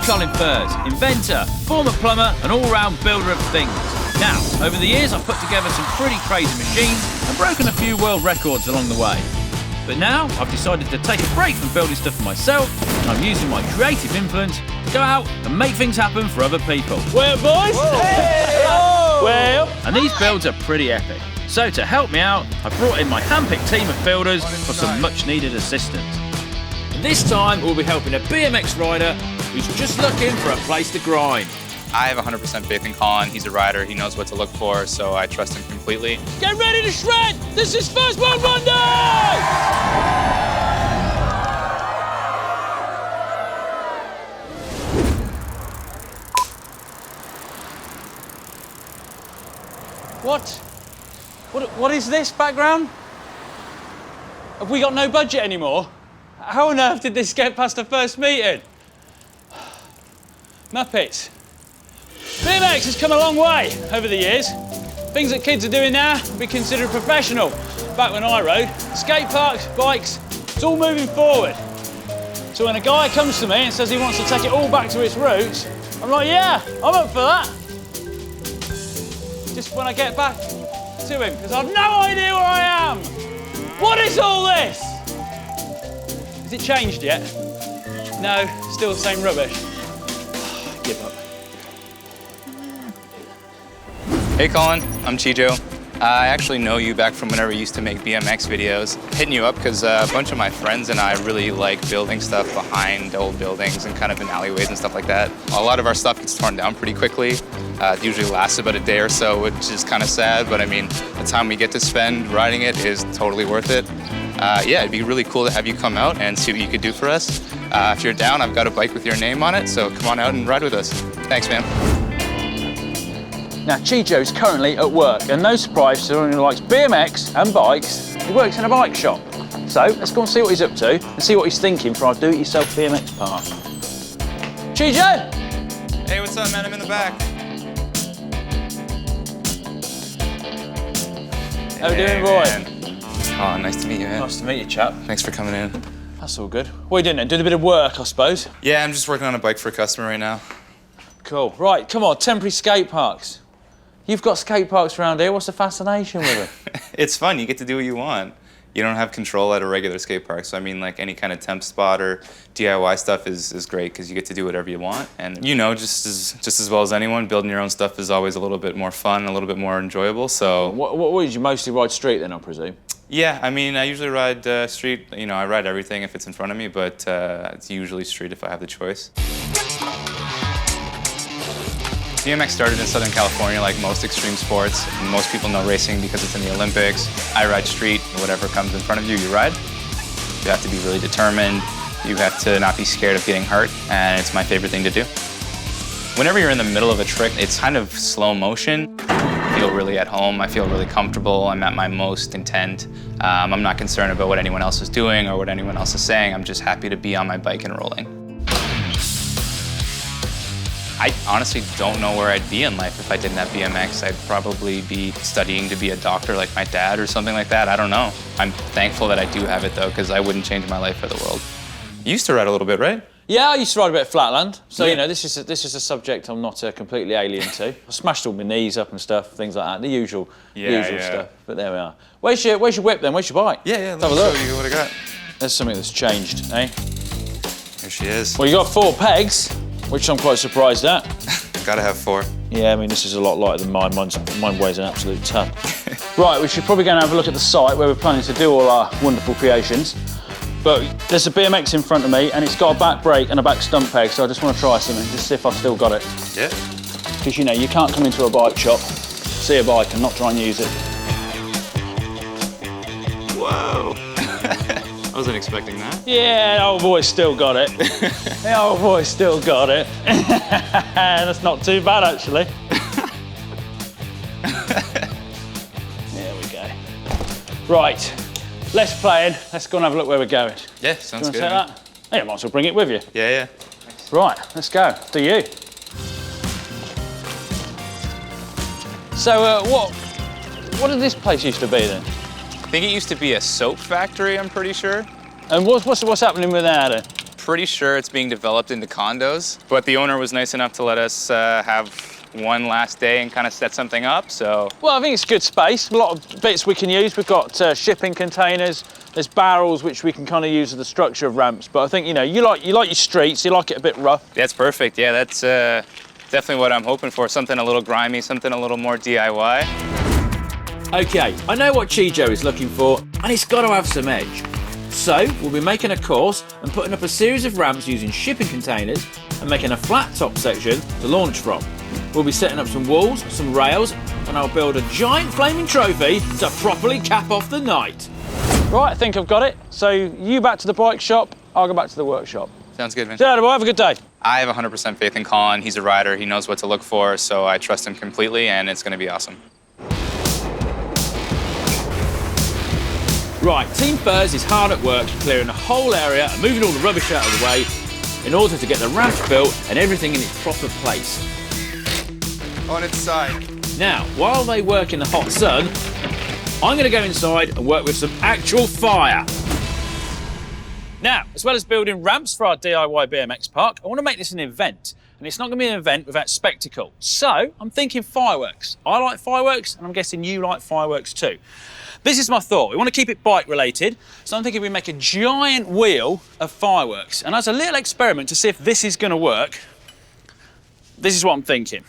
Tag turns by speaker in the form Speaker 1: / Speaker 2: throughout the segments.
Speaker 1: Colin Furze, inventor, former plumber and all-round builder of things. Now, over the years I've put together some pretty crazy machines and broken a few world records along the way. But now I've decided to take a break from building stuff for myself, and I'm using my creative influence to go out and make things happen for other people.
Speaker 2: Well, boys? Hey! Well,
Speaker 1: and these builds are pretty epic. So to help me out, I've brought in my handpicked team of builders for some much needed assistance. And this time we'll be helping a BMX rider who's just looking for a place to grind.
Speaker 3: I have 100% faith in Colin. He's a rider, he knows what to look for, so I trust him completely.
Speaker 2: Get ready to shred! This is First World Monday! What is this background? Have we got no budget anymore? How on earth did this get past the first meeting? Muppets. BMX has come a long way over the years. Things that kids are doing now would be considered professional. Back when I rode, skate parks, bikes, it's all moving forward. So when a guy comes to me and says he wants to take it all back to its roots, I'm like, yeah, I'm up for that. Just when I get back to him, because I've no idea where I am. What is all this? Has it changed yet? No, still the same rubbish. I give up.
Speaker 3: Hey Colin, I'm Chijo. I actually know you back from whenever you used to make BMX videos. Hitting you up because a bunch of my friends and I really like building stuff behind old buildings and kind of in alleyways and stuff like that. A lot of our stuff gets torn down pretty quickly. It usually lasts about a day or so, which is kind of sad, but I mean, the time we get to spend riding it is totally worth it. Yeah, it'd be really cool to have you come out and see what you could do for us. If you're down, I've got a bike with your name on it, so come on out and ride with us. Thanks, man.
Speaker 2: Now, Chijo's currently at work, and no surprise to anyone who likes BMX and bikes, he works in a bike shop. So, let's go and see what he's up to and see what he's thinking for our do-it-yourself BMX park. Chijo!
Speaker 3: Hey, what's up, man? I'm in the back.
Speaker 2: How you doing, boy?
Speaker 3: Man. Oh, nice to meet you, man.
Speaker 2: Nice to meet you, chap.
Speaker 3: Thanks for coming in.
Speaker 2: That's all good. What are you doing then? Doing a bit of work, I suppose?
Speaker 3: Yeah, I'm just working on a bike for a customer right now.
Speaker 2: Cool. Right, come on, temporary skate parks. You've got skate parks around here. What's the fascination with them?
Speaker 3: It's fun. You get to do what you want. You don't have control at a regular skate park. So, I mean, like any kind of temp spot or DIY stuff is great because you get to do whatever you want. And, you know, just as well as anyone, building your own stuff is always a little bit more fun and a little bit more enjoyable. So,
Speaker 2: what did you mostly ride street then, I presume?
Speaker 3: Yeah, I mean, I usually ride street. You know, I ride everything if it's in front of me, but it's usually street if I have the choice. BMX started in Southern California like most extreme sports. Most people know racing because it's in the Olympics. I ride street, whatever comes in front of you, you ride. You have to be really determined. You have to not be scared of getting hurt, and it's my favorite thing to do. Whenever you're in the middle of a trick, it's kind of slow motion. I feel really at home, I feel really comfortable, I'm at my most intent. I'm not concerned about what anyone else is doing or what anyone else is saying. I'm just happy to be on my bike and rolling. I honestly don't know where I'd be in life if I didn't have BMX. I'd probably be studying to be a doctor like my dad or something like that. I don't know. I'm thankful that I do have it though, because I wouldn't change my life for the world. You used to ride a little bit, right?
Speaker 2: Yeah, I used to ride a bit of flatland. So,
Speaker 3: yeah.
Speaker 2: You know, this is a subject I'm not completely alien to. I smashed all my knees up and stuff, things like that, the usual stuff. But there we are. Where's your whip then? Where's your bike?
Speaker 3: Yeah,
Speaker 2: let's have a look.
Speaker 3: Show you what I got.
Speaker 2: There's something that's changed, eh?
Speaker 3: Here she is.
Speaker 2: Well, you got 4 pegs, which I'm quite surprised at.
Speaker 3: Gotta have 4.
Speaker 2: Yeah, I mean, this is a lot lighter than mine. Mine weighs an absolute ton. Right, we should probably go and have a look at the site where we're planning to do all our wonderful creations. But there's a BMX in front of me, and it's got a back brake and a back stump peg, so I just want to try something, just see if I've still got it.
Speaker 3: Yeah.
Speaker 2: Because, you know, you can't come into a bike shop, see a bike and not try and use it.
Speaker 3: Whoa. I wasn't expecting that.
Speaker 2: Yeah, the old boy's still got it. The old boy's still got it. That's not too bad, actually. There we go. Right, less playing. Let's go and have a look where we're going.
Speaker 3: Yeah, sounds good.
Speaker 2: Do you want to take that? Yeah, might as well bring it with you.
Speaker 3: Yeah.
Speaker 2: Right, let's go. Do you? So, what did this place used to be then?
Speaker 3: I think it used to be a soap factory, I'm pretty sure.
Speaker 2: And what's happening with that then?
Speaker 3: pretty sure it's being developed into condos, but the owner was nice enough to let us have one last day and kind of set something up, so.
Speaker 2: Well, I think it's good space. A lot of bits we can use. We've got shipping containers. There's barrels which we can kind of use as the structure of ramps. But I think, you know, you like your streets. You like it a bit rough.
Speaker 3: That's perfect. Yeah, that's definitely what I'm hoping for. Something a little grimy, something a little more DIY.
Speaker 1: Okay, I know what Chijo is looking for, and it's got to have some edge. So, we'll be making a course and putting up a series of ramps using shipping containers and making a flat top section to launch from. We'll be setting up some walls, some rails, and I'll build a giant flaming trophy to properly cap off the night.
Speaker 2: Right, I think I've got it. So you back to the bike shop, I'll go back to the workshop.
Speaker 3: Sounds good, man.
Speaker 2: See you later, boy. Have a good day.
Speaker 3: I have 100% faith in Colin. He's a rider. He knows what to look for, so I trust him completely, and it's going to be awesome.
Speaker 1: Right, Team Furs is hard at work clearing the whole area and moving all the rubbish out of the way in order to get the ramp built and everything in its proper place.
Speaker 4: On its side.
Speaker 1: Now, while they work in the hot sun, I'm going to go inside and work with some actual fire. Now, as well as building ramps for our DIY BMX park, I want to make this an event. And it's not going to be an event without spectacle. So, I'm thinking fireworks. I like fireworks, and I'm guessing you like fireworks too. This is my thought. We want to keep it bike related, so I'm thinking we make a giant wheel of fireworks. And as a little experiment to see if this is going to work, this is what I'm thinking.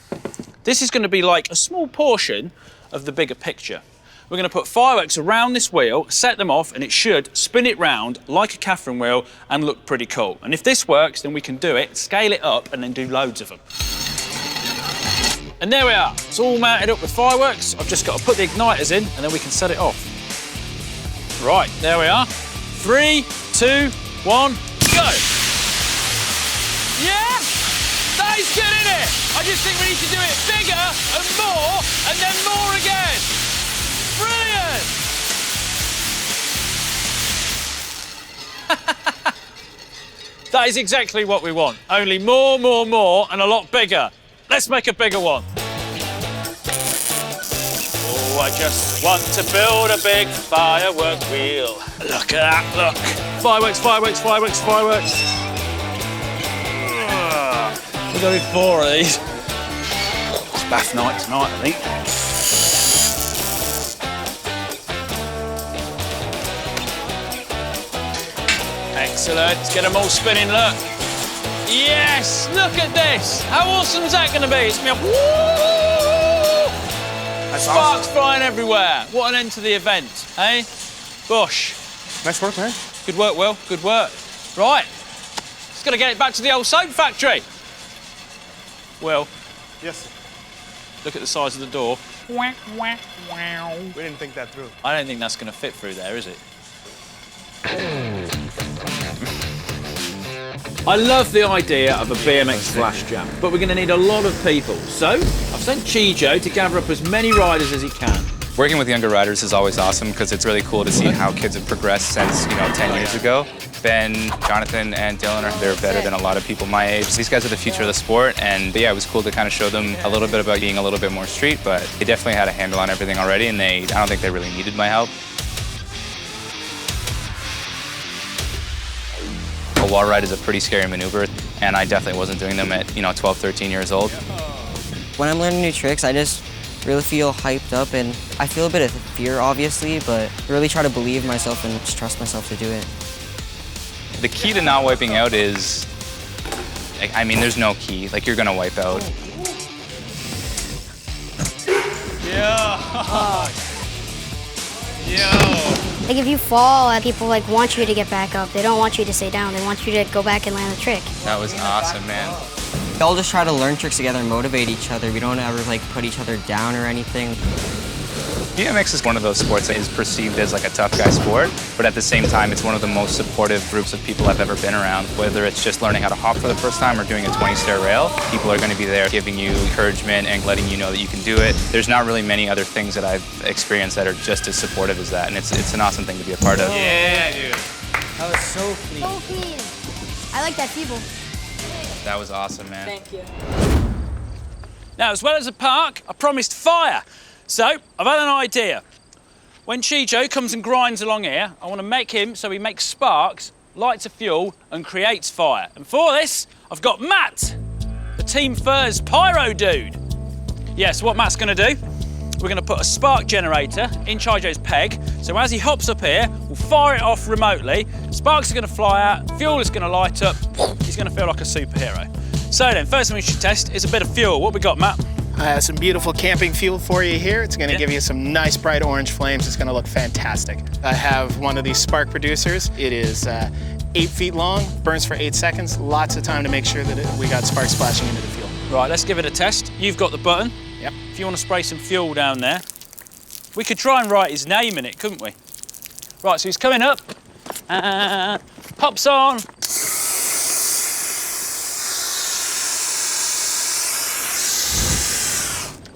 Speaker 1: This is going to be like a small portion of the bigger picture. We're going to put fireworks around this wheel, set them off, and it should spin it round like a Catherine wheel and look pretty cool. And if this works, then we can do it, scale it up, and then do loads of them. And there we are. It's all mounted up with fireworks. I've just got to put the igniters in, and then we can set it off. Right, there we are. 3, 2, 1, go! Yeah? That is good, isn't it? I just think we need to do it bigger and more, and then more again. Brilliant! That is exactly what we want. Only more, and a lot bigger. Let's make a bigger one. Oh, I just want to build a big firework wheel. Look at that, look. Fireworks, fireworks, fireworks, fireworks. We've got to do 4 of these. It's bath night tonight, I think. Excellent, let's get them all spinning, look. Yes, look at this. How awesome is that going to be? It's going to be a sparks flying everywhere. What an end to the event, eh? Gosh.
Speaker 4: Nice work, man.
Speaker 2: Good work, Will, good work. Right, just got to get it back to the old soap factory. Will.
Speaker 4: Yes, sir.
Speaker 2: Look at the size of the door.
Speaker 4: We didn't think that through.
Speaker 2: I don't think that's going to fit through there, is it?
Speaker 1: I love the idea of a BMX flash jam, but we're going to need a lot of people. So, I've sent Chijo to gather up as many riders as he can.
Speaker 3: Working with younger riders is always awesome because it's really cool to see how kids have progressed since, 10 years ago. Ben, Jonathan, and Dylan they're better than a lot of people my age. These guys are the future of the sport, and yeah, it was cool to kind of show them a little bit about being a little bit more street, but they definitely had a handle on everything already, and I don't think they really needed my help. A wall ride is a pretty scary maneuver, and I definitely wasn't doing them at 12, 13 years old.
Speaker 5: When I'm learning new tricks, I just really feel hyped up, and I feel a bit of fear, obviously, but really try to believe in myself and just trust myself to do it.
Speaker 3: The key to not wiping out is, there's no key. You're gonna wipe out.
Speaker 6: Like if you fall, people want you to get back up. They don't want you to stay down. They want you to go back and land the trick.
Speaker 3: That was awesome, man.
Speaker 5: We all just try to learn tricks together and motivate each other. We don't ever put each other down or anything.
Speaker 3: BMX is one of those sports that is perceived as a tough guy sport, but at the same time, it's one of the most supportive groups of people I've ever been around. Whether it's just learning how to hop for the first time or doing a 20-stair rail, people are going to be there giving you encouragement and letting you know that you can do it. There's not really many other things that I've experienced that are just as supportive as that, and it's an awesome thing to be a part of.
Speaker 2: Yeah, dude.
Speaker 5: That was so clean.
Speaker 6: So clean. I like that feeble.
Speaker 3: That was awesome, man.
Speaker 6: Thank you.
Speaker 2: Now, as well as a park, I promised fire. So, I've had an idea. When Chijo comes and grinds along here, I want to make him so he makes sparks lights a fuel and creates fire. And for this, I've got Matt, the Team Furs pyro dude. Yes, what Matt's gonna do, we're gonna put a spark generator in Chijo's peg, so as he hops up here, we'll fire it off remotely, sparks are gonna fly out, fuel is gonna light up, he's gonna feel like a superhero. So then, first thing we should test is a bit of fuel. What we got, Matt?
Speaker 7: I have some beautiful camping fuel for you here. It's gonna give you some nice bright orange flames. It's gonna look fantastic. I have one of these spark producers. It is 8 feet long, burns for 8 seconds. Lots of time to make sure that we got sparks splashing into the fuel.
Speaker 2: Right, let's give it a test. You've got the button.
Speaker 7: Yep.
Speaker 2: If you want to spray some fuel down there. We could try and write his name in it, couldn't we? Right, so he's coming up. Hops on.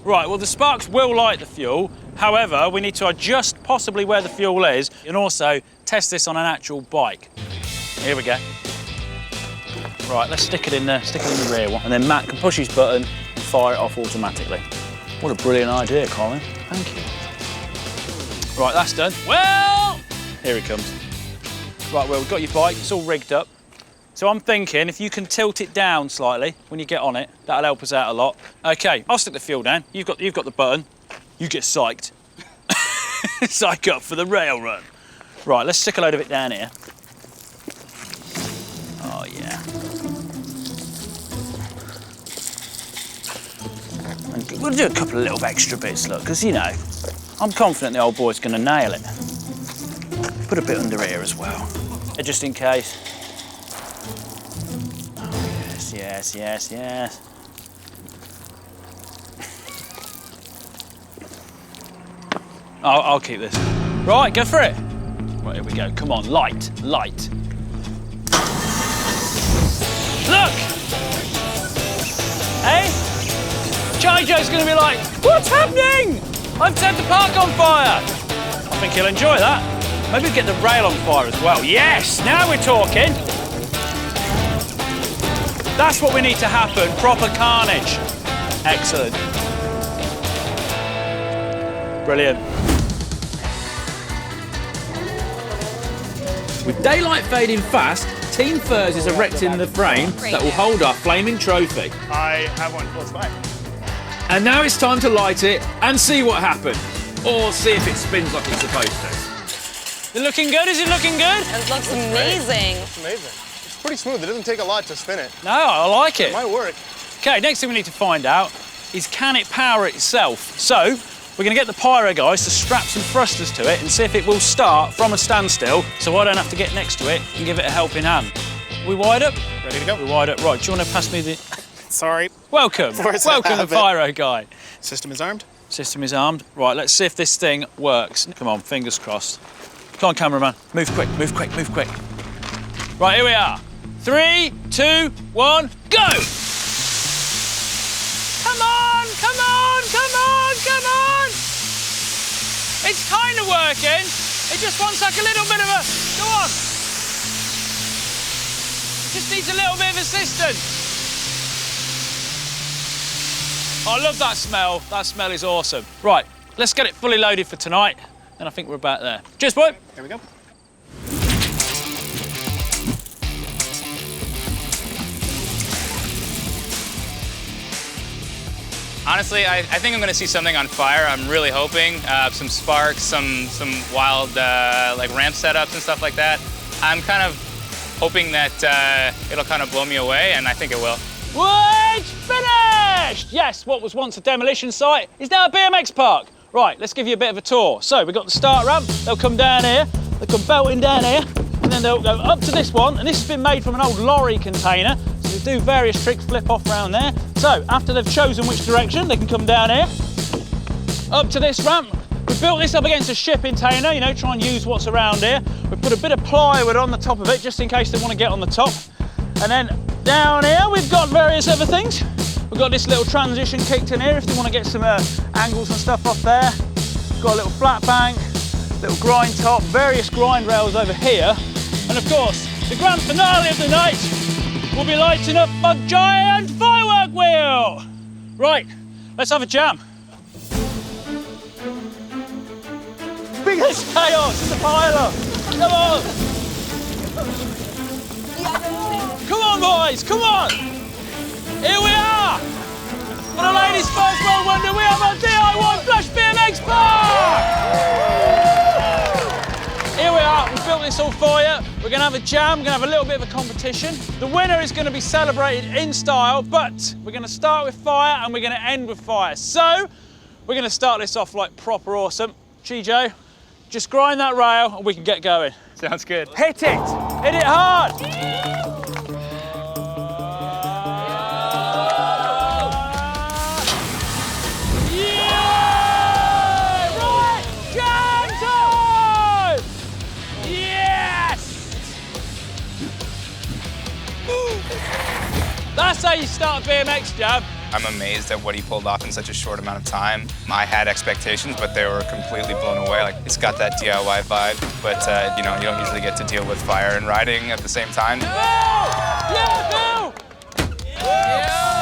Speaker 2: Right, well, the sparks will light the fuel. However, we need to adjust possibly where the fuel is and also test this on an actual bike. Here we go. Right, let's stick it in the rear one. And then Matt can push his button and fire it off automatically. What a brilliant idea, Colin. Thank you. Right, that's done. Well, here he comes. Right, well, we've got your bike. It's all rigged up. So I'm thinking if you can tilt it down slightly when you get on it, that'll help us out a lot. Okay, I'll stick the fuel down. You've got the button. You get psyched. Psych up for the rail run. Right, let's stick a load of it down here. Oh, yeah. And we'll do a couple of little extra bits, look, because, you know, I'm confident the old boy's going to nail it. Put a bit under here as well, just in case. Yes, yes, yes. I'll keep this. Right, go for it. Right, here we go. Come on, light, light. Look! Hey? Chijo's gonna be like, what's happening? I've set the park on fire. I think he'll enjoy that. Maybe get the rail on fire as well. Yes, now we're talking. That's what we need to happen, proper carnage. Excellent. Brilliant.
Speaker 1: With daylight fading fast, Team Furs is erecting the frame that will hold our flaming trophy.
Speaker 4: I have one close by.
Speaker 1: And now it's time to light it and see what happens. Or see if it spins like it's supposed to.
Speaker 2: Is it looking good? Is it looking good?
Speaker 8: It looks amazing.
Speaker 4: It's amazing. It's pretty smooth. It doesn't take a lot to spin it.
Speaker 2: No, I like it.
Speaker 4: It might work.
Speaker 2: Okay, next thing we need to find out is can it power itself? So, we're going to get the pyro guys to strap some thrusters to it and see if it will start from a standstill so I don't have to get next to it and give it a helping hand. We wired up?
Speaker 7: Ready to go?
Speaker 2: We're wired up. Right, do you want to pass me the...
Speaker 7: Sorry.
Speaker 2: Welcome. Welcome, the pyro guy.
Speaker 7: System is armed.
Speaker 2: System is armed. Right, let's see if this thing works. Come on, fingers crossed. Come on, cameraman. Move quick, move quick, move quick. Right, here we are. 3, 2, 1, go! Come on, come on, come on, come on! It's kind of working. It just wants like a little bit of a... Go on. Just needs a little bit of assistance. Oh, I love that smell. That smell is awesome. Right, let's get it fully loaded for tonight, and I think we're about there. Cheers, boy.
Speaker 7: Here we go.
Speaker 3: Honestly, I think I'm gonna see something on fire. I'm really hoping some sparks, some wild like ramp setups and stuff like that. I'm kind of hoping that it'll kind of blow me away, and I think it will.
Speaker 2: Wood finished! Yes, what was once a demolition site is now a BMX park. Right, let's give you a bit of a tour. So we've got the start ramp. They'll come down here. They'll come belting down here, and then they'll go up to this one. And this has been made from an old lorry container. So they do various tricks, flip off around there. So after they've chosen which direction, they can come down here, up to this ramp. We built this up against a shipping container, you know, try and use what's around here. We put a bit of plywood on the top of it, just in case they want to get on the top. And then down here, we've got various other things. We've got this little transition kicked in here if they want to get some angles and stuff off there. Got a little flat bank, little grind top, various grind rails over here. And of course, the grand finale of the night will be lighting up a giant firework wheel. Right, let's have a jam. Biggest chaos in the pile-up. Come on. on, boys, come on! Here we are! For the ladies' first World Wonder, we have a DIY Flash BMX Park! Here we are, we've built this all for you. We're gonna have a jam, we're gonna have a little bit of a competition. The winner is gonna be celebrated in style, but we're gonna start with fire and we're gonna end with fire. So, we're gonna start this off like proper awesome. Chijo, just grind that rail and we can get going.
Speaker 3: Sounds good.
Speaker 2: Hit it! Hit it hard! Yeah! Right! Jam time! Yes! That's how you start a BMX jam.
Speaker 3: I'm amazed at what he pulled off in such a short amount of time. I had expectations, but they were completely blown away. Like, it's got that DIY vibe, but you know, you don't usually get to deal with fire and riding at the same time.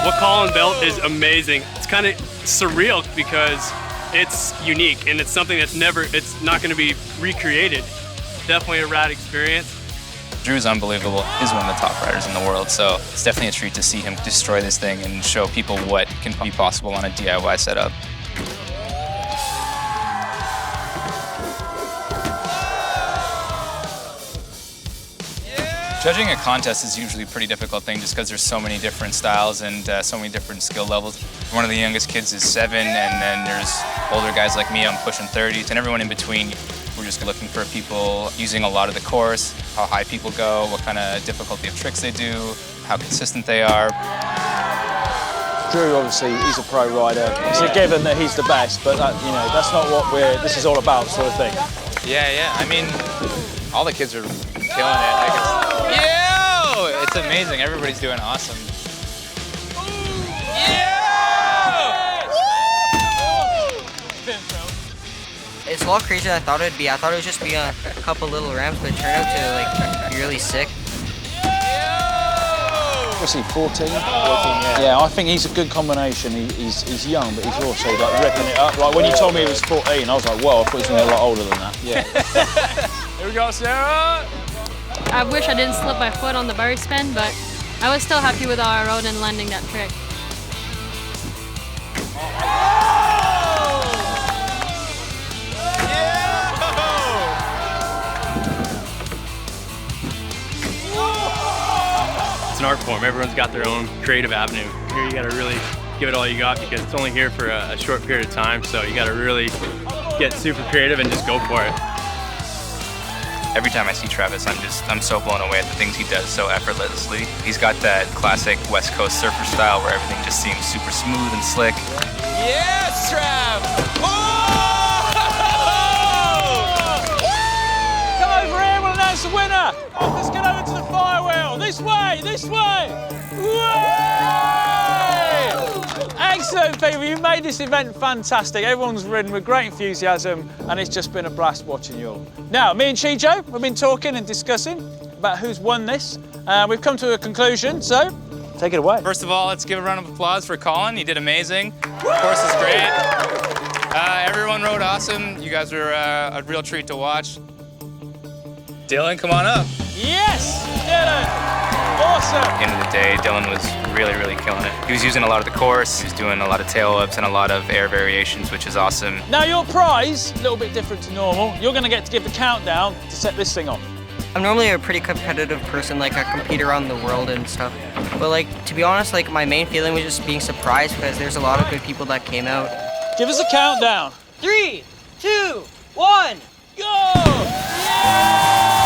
Speaker 8: What Colin built is amazing. It's kind of surreal because it's unique and it's something that's it's not going to be recreated. Definitely a rad experience.
Speaker 3: Drew's unbelievable. He's one of the top riders in the world, so it's definitely a treat to see him destroy this thing and show people what can be possible on a DIY setup. Judging a contest is usually a pretty difficult thing just because there's so many different styles and so many different skill levels. One of the youngest kids is 7, and then there's older guys like me, I'm pushing 30s, and everyone in between. We're just looking for people using a lot of the course, how high people go, what kind of difficulty of tricks they do, how consistent they are.
Speaker 2: Drew, obviously, he's a pro rider. It's a given that he's the best, but you know, that's not what this is all about, sort of thing.
Speaker 3: Yeah. I mean, all the kids are killing it. Like, it's amazing. Everybody's doing awesome.
Speaker 5: It's a lot crazier than I thought it'd be. I thought it would just be a couple little ramps, but it turned out to like be really sick.
Speaker 2: What's he, 14? 14, yeah. I think he's a good combination. He's young, but he's also like ripping it up. Like when you told me he was 14, I was like, whoa, I thought he was gonna be a lot older than that. Yeah. Here we go, Sarah.
Speaker 9: I wish I didn't slip my foot on the bar spin, but I was still happy with how I rode and landing that trick.
Speaker 8: It's an art form. Everyone's got their own creative avenue. Here you gotta really give it all you got because it's only here for a short period of time, so you gotta really get super creative and just go for it.
Speaker 3: Every time I see Travis, I'm so blown away at the things he does so effortlessly. He's got that classic West Coast surfer style where everything just seems super smooth and slick. Yes, Trav! Oh!
Speaker 2: Come over here, we'll announce the winner. Let's get over to the fire wheel. This way, this way. Way! Excellent, people. You made this event fantastic. Everyone's ridden with great enthusiasm, and it's just been a blast watching you all. Now, me and Chijo, we've been talking and discussing about who's won this. We've come to a conclusion, so take it away.
Speaker 3: First of all, let's give a round of applause for Colin. He did amazing. The course is great. Everyone rode awesome. You guys were a real treat to watch. Dylan, come on up.
Speaker 2: Yes, Dylan. Awesome.
Speaker 3: At the end of the day, Dylan was really, really killing it. He was using a lot of the course. He was doing a lot of tail ups and a lot of air variations, which is awesome.
Speaker 2: Now your prize, a little bit different to normal. You're going to get to give the countdown to set this thing off.
Speaker 5: I'm normally a pretty competitive person, like I compete around the world and stuff. But like, to be honest, like my main feeling was just being surprised because there's a lot of good people that came out.
Speaker 2: Give us a countdown.
Speaker 5: 3, 2, 1,
Speaker 2: go! Yeah!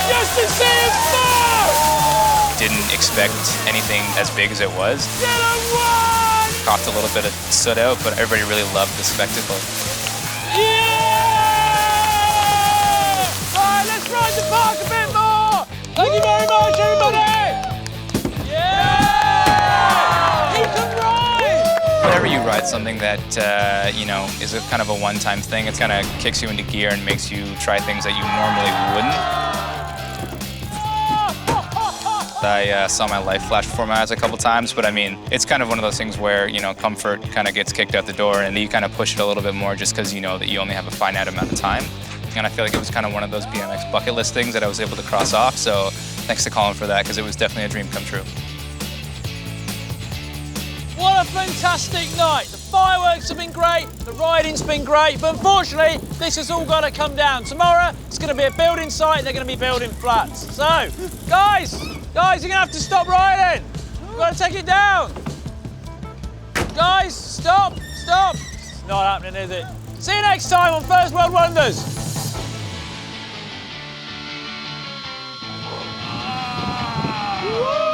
Speaker 2: Justin Sears first!
Speaker 3: Didn't expect anything as big as it was.
Speaker 2: Dylan won!
Speaker 3: Coughed a little bit of soot out, but everybody really loved the spectacle.
Speaker 2: Yeah! All right, let's ride the park a bit more! Thank you very much, everybody! Yeah! You can ride!
Speaker 3: Whenever you ride something that, you know, is a kind of a one-time thing, it kind of kicks you into gear and makes you try things that you normally wouldn't. I saw my life flash before my eyes a couple times, but I mean, it's kind of one of those things where, you know, comfort kind of gets kicked out the door and you kind of push it a little bit more just because you know that you only have a finite amount of time. And I feel like it was kind of one of those BMX bucket list things that I was able to cross off, so thanks to Colin for that, because it was definitely a dream come true.
Speaker 2: What a fantastic night. The fireworks have been great, the riding's been great, but unfortunately, this has all got to come down. Tomorrow, it's going to be a building site, and they're going to be building flats. So, guys, you're going to have to stop riding. You've got to take it down. Guys, stop. It's not happening, is it? See you next time on First World Wonders. Woo!